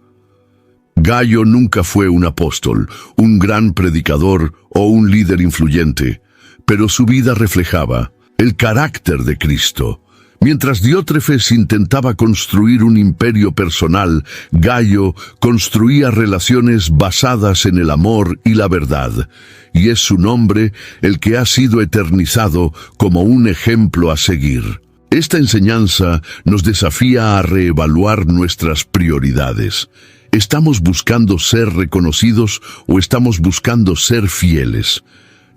Gayo nunca fue un apóstol, un gran predicador o un líder influyente, pero su vida reflejaba el carácter de Cristo. Mientras Diótrefes intentaba construir un imperio personal, Gayo construía relaciones basadas en el amor y la verdad, y es su nombre el que ha sido eternizado como un ejemplo a seguir. Esta enseñanza nos desafía a reevaluar nuestras prioridades. ¿Estamos buscando ser reconocidos o estamos buscando ser fieles?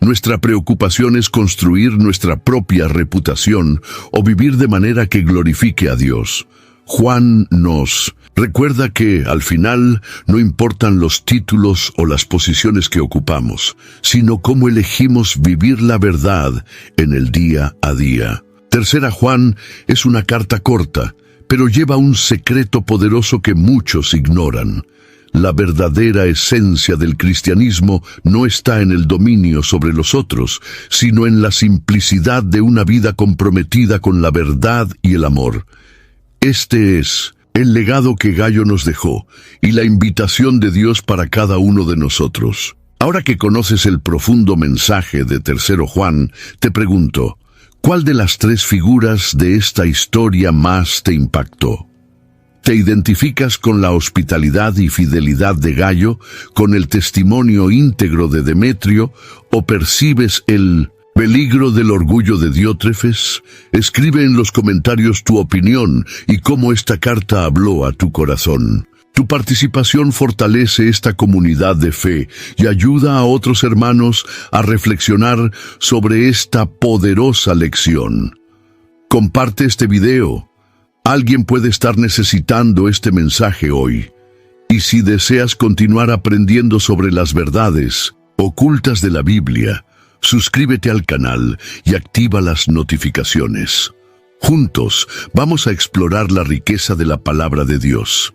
Nuestra preocupación es construir nuestra propia reputación o vivir de manera que glorifique a Dios. Juan nos Recuerda que, al final, no importan los títulos o las posiciones que ocupamos, sino cómo elegimos vivir la verdad en el día a día. Tercera Juan es una carta corta, pero lleva un secreto poderoso que muchos ignoran. La verdadera esencia del cristianismo no está en el dominio sobre los otros, sino en la simplicidad de una vida comprometida con la verdad y el amor. Este es el legado que Gallo nos dejó y la invitación de Dios para cada uno de nosotros. Ahora que conoces el profundo mensaje de Tercero Juan, te pregunto, ¿cuál de las tres figuras de esta historia más te impactó? ¿Te identificas con la hospitalidad y fidelidad de Gallo, con el testimonio íntegro de Demetrio, o percibes el peligro del orgullo de Diótrefes? Escribe en los comentarios tu opinión y cómo esta carta habló a tu corazón. Tu participación fortalece esta comunidad de fe y ayuda a otros hermanos a reflexionar sobre esta poderosa lección. Comparte este video. Alguien puede estar necesitando este mensaje hoy. Y si deseas continuar aprendiendo sobre las verdades ocultas de la Biblia, suscríbete al canal y activa las notificaciones. Juntos vamos a explorar la riqueza de la palabra de Dios.